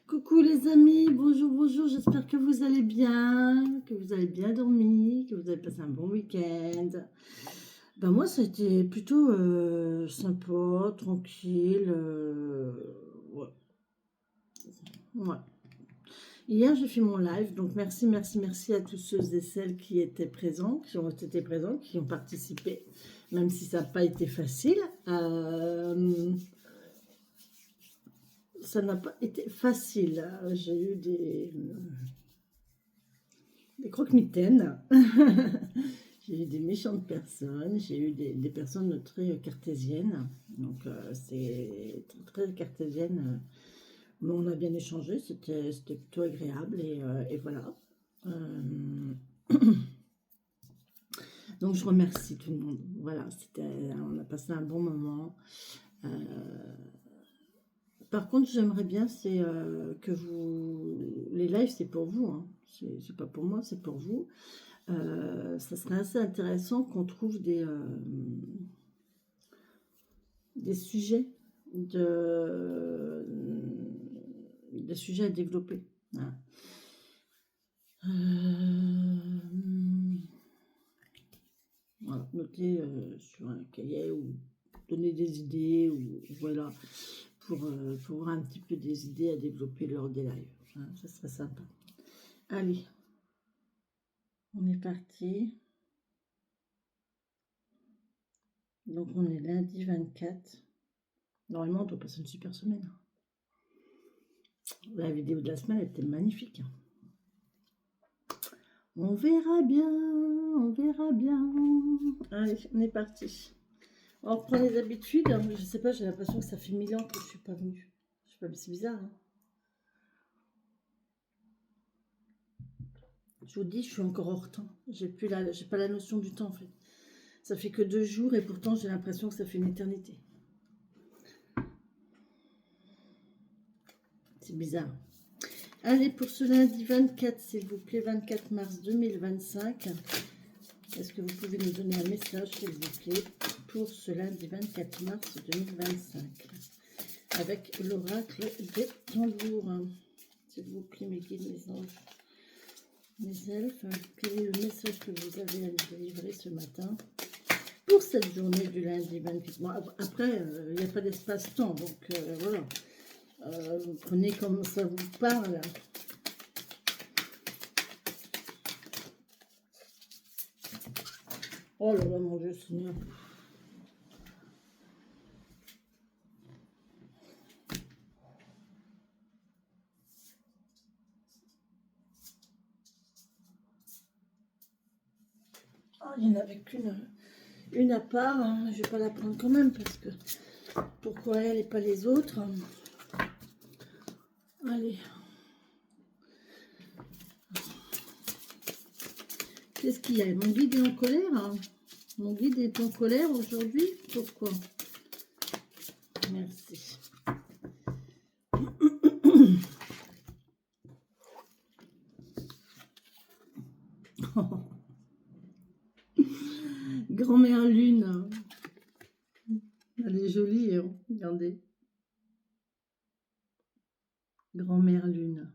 Coucou les amis, bonjour, bonjour, j'espère que vous allez bien, que vous avez bien dormi, que vous avez passé un bon week-end. Ben moi, ça a été plutôt sympa, tranquille. Ouais, ouais. Hier, j'ai fait mon live, donc merci, merci, merci à tous ceux et celles qui étaient présents, qui ont été présents, qui ont participé, même si ça n'a pas été facile. Ça n'a pas été facile. J'ai eu des croque-mitaines. J'ai eu des méchantes personnes, j'ai eu des personnes très cartésiennes. Donc, c'est très cartésienne. Mais on a bien échangé, c'était plutôt agréable. Et voilà. Euh, donc, je remercie tout le monde. Voilà, on a passé un bon moment. Euh, Par contre, j'aimerais bien, c'est que vous... Les lives, c'est pour vous, hein. C'est pas pour moi, c'est pour vous. Ça serait assez intéressant qu'on trouve des sujets de, des sujets à développer. Voilà. Voilà, noter sur un cahier ou donner des idées ou voilà pour voir un petit peu des idées à développer lors des lives. Hein, ça serait sympa. Allez, on est parti. Donc on est lundi 24. Normalement, on doit passer une super semaine. La vidéo de la semaine était magnifique. On verra bien, on verra bien. Allez, on est parti. On reprend les habitudes. Je sais pas, j'ai l'impression que ça fait 1000 ans que je suis pas venue. Je sais pas, mais c'est bizarre. Hein. Je vous dis, je suis encore hors temps. J'ai pas la notion du temps en fait. Ça fait que 2 jours et pourtant j'ai l'impression que ça fait une éternité. C'est bizarre. Allez, pour ce lundi 24, s'il vous plaît, 24 mars 2025. Est-ce que vous pouvez nous donner un message, s'il vous plaît, pour ce lundi 24 mars 2025 avec l'oracle des tambours. S'il vous plaît, mes guides, mes anges, mes elfes, quel est le message que vous avez à nous délivrer ce matin pour cette journée du lundi 24 mars? Bon, après, il n'y a pas d'espace-temps, donc voilà. Vous prenez comme ça vous parle. Oh là là, mon Dieu Seigneur. Oh, il n'y en avait une à part. Hein. Je ne vais pas la prendre quand même parce que pourquoi elle et pas les autres? Allez. Qu'est-ce qu'il y a? Mon guide est en colère. Hein. Mon guide est en colère aujourd'hui. Pourquoi? Merci. Grand-mère Lune. Elle est jolie, hein. Regardez. Grand-mère Lune.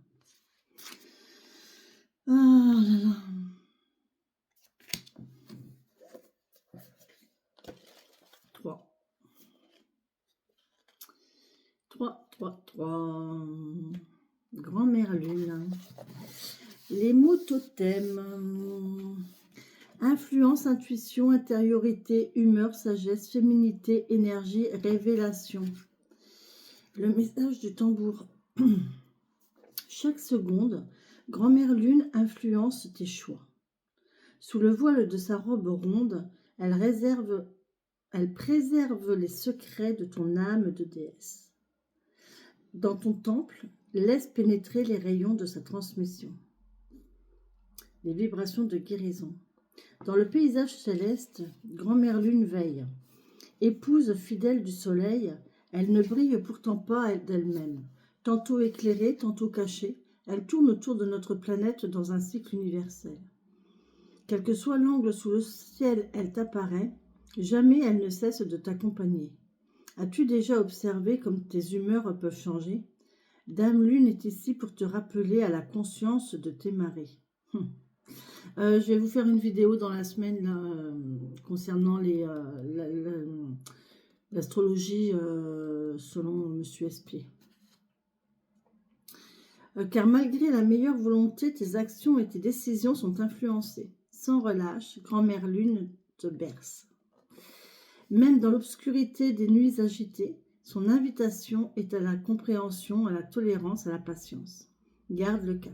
Ah là là. 3. 3, 3, 3. Grand-mère Lune. Les mots totems. Influence, intuition, intériorité, humeur, sagesse, féminité, énergie, révélation. Le message du tambour. Chaque seconde, Grand-mère Lune influence tes choix. Sous le voile de sa robe ronde, elle préserve les secrets de ton âme de déesse. Dans ton temple, laisse pénétrer les rayons de sa transmission. Les vibrations de guérison. Dans le paysage céleste, Grand-mère Lune veille. Épouse fidèle du soleil, elle ne brille pourtant pas d'elle-même. Tantôt éclairée, tantôt cachée, elle tourne autour de notre planète dans un cycle universel. Quel que soit l'angle sous le ciel elle t'apparaît, jamais elle ne cesse de t'accompagner. As-tu déjà observé comme tes humeurs peuvent changer? Dame Lune est ici pour te rappeler à la conscience de tes marées. Je vais vous faire une vidéo dans la semaine là, concernant l'astrologie selon Monsieur Espier. Car malgré la meilleure volonté, tes actions et tes décisions sont influencées. Sans relâche, grand-mère Lune te berce. Même dans l'obscurité des nuits agitées, son invitation est à la compréhension, à la tolérance, à la patience. Garde le cap.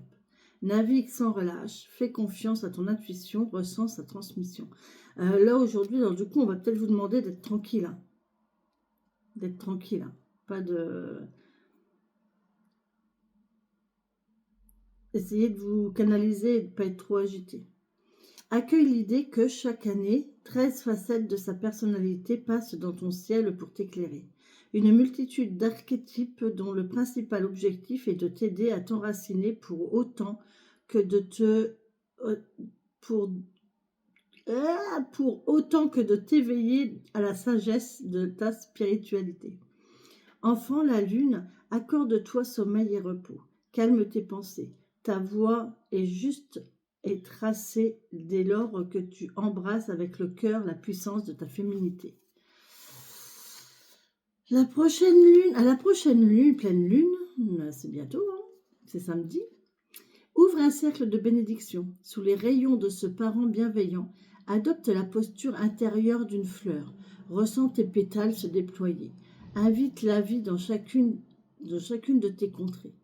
Navigue sans relâche, fais confiance à ton intuition, ressens sa transmission. Là, aujourd'hui, du coup, on va peut-être vous demander d'être tranquille. Hein. D'être tranquille. Hein. Pas de... Essayez de vous canaliser et de ne pas être trop agité. Accueille l'idée que chaque année, 13 facettes de sa personnalité passent dans ton ciel pour t'éclairer. Une multitude d'archétypes dont le principal objectif est de t'aider à t'enraciner pour autant que de t'éveiller à la sagesse de ta spiritualité. Enfant, la lune, accorde-toi sommeil et repos. Calme tes pensées. Ta voix est juste et tracée dès lors que tu embrasses avec le cœur la puissance de ta féminité. À la prochaine lune, pleine lune, c'est bientôt, hein, c'est samedi. Ouvre un cercle de bénédiction sous les rayons de ce parent bienveillant. Adopte la posture intérieure d'une fleur. Ressens tes pétales se déployer. Invite la vie dans chacune de tes contrées.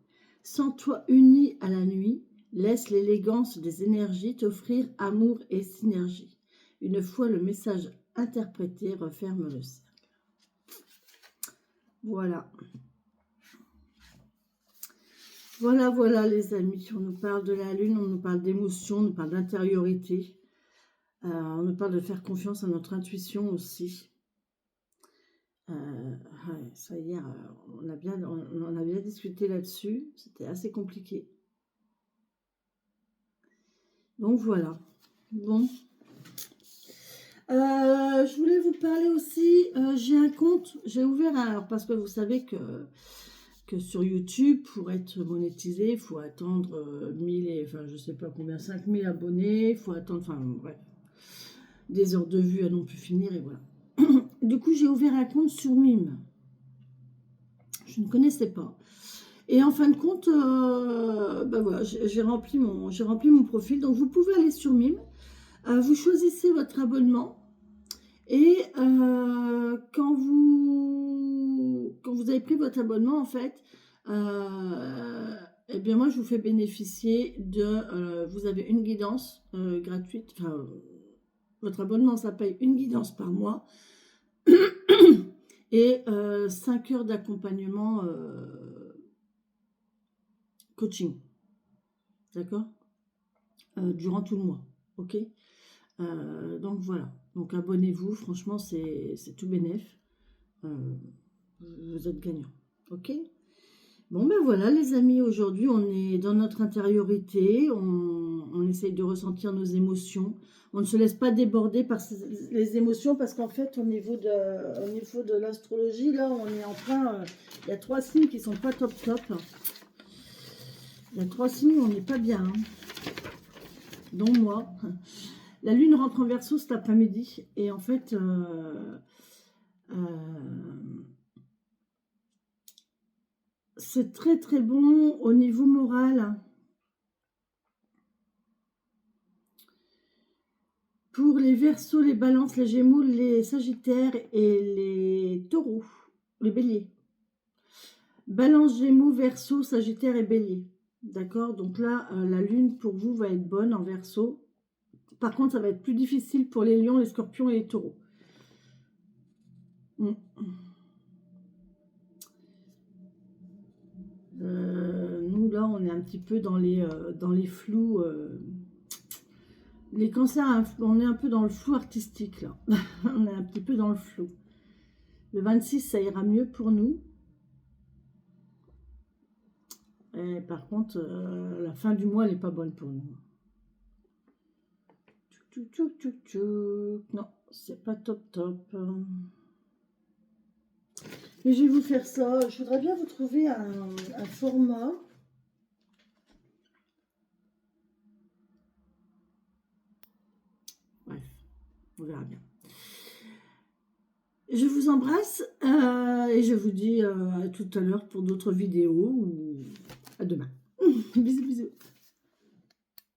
Sens-toi uni à la nuit. Laisse l'élégance des énergies t'offrir amour et synergie. Une fois le message interprété, referme le cercle. Voilà. Voilà les amis. On nous parle de la lune, on nous parle d'émotion, on nous parle d'intériorité. On nous parle de faire confiance à notre intuition aussi. Ça hier, on a bien discuté là-dessus. C'était assez compliqué. Donc voilà. Bon. Je voulais vous parler aussi. J'ai un compte. J'ai ouvert alors parce que vous savez que sur YouTube, pour être monétisé, il faut attendre 1000 enfin je sais pas combien, 5000 abonnés. Il faut attendre, enfin bref, des heures de vue à non plus finir et voilà. Du coup, j'ai ouvert un compte sur Mime. Je ne connaissais pas. Et en fin de compte, voilà, j'ai rempli mon profil. Donc, vous pouvez aller sur Mime. Vous choisissez votre abonnement. Et quand vous avez pris votre abonnement, en fait, eh bien, moi, je vous fais bénéficier de... vous avez une guidance gratuite. Enfin, votre abonnement, ça paye une guidance par mois. Et 5 heures d'accompagnement coaching, d'accord, durant tout le mois, ok. Donc voilà, donc abonnez-vous, franchement c'est tout bénef, vous êtes gagnant, ok. Bon ben voilà les amis, aujourd'hui on est dans notre intériorité, on essaye de ressentir nos émotions, on ne se laisse pas déborder par les émotions parce qu'en fait au niveau de l'astrologie, là on est en train, il y a 3 signes qui sont pas top. Il y a 3 signes où on n'est pas bien, hein, dont moi. La lune rentre en Verseau cet après-midi et en fait... c'est très très bon au niveau moral pour les Verseaux, les Balances, les Gémeaux, les Sagittaires et les Taureaux, les Béliers. Balance, Gémeaux, Verseau, Sagittaire et Bélier. D'accord? Donc là, la lune pour vous va être bonne en Verseau. Par contre, ça va être plus difficile pour les Lions, les Scorpions et les Taureaux. Nous, là, on est un petit peu dans les flous. Les cancers, on est un peu dans le flou artistique, là. On est un petit peu dans le flou. Le 26, ça ira mieux pour nous. Et par contre, la fin du mois, elle n'est pas bonne pour nous. Non, c'est pas top. Et je vais vous faire ça. Je voudrais bien vous trouver un format. Bref, on verra bien. Je vous embrasse et je vous dis à tout à l'heure pour d'autres vidéos ou à demain. Bisous, bisous.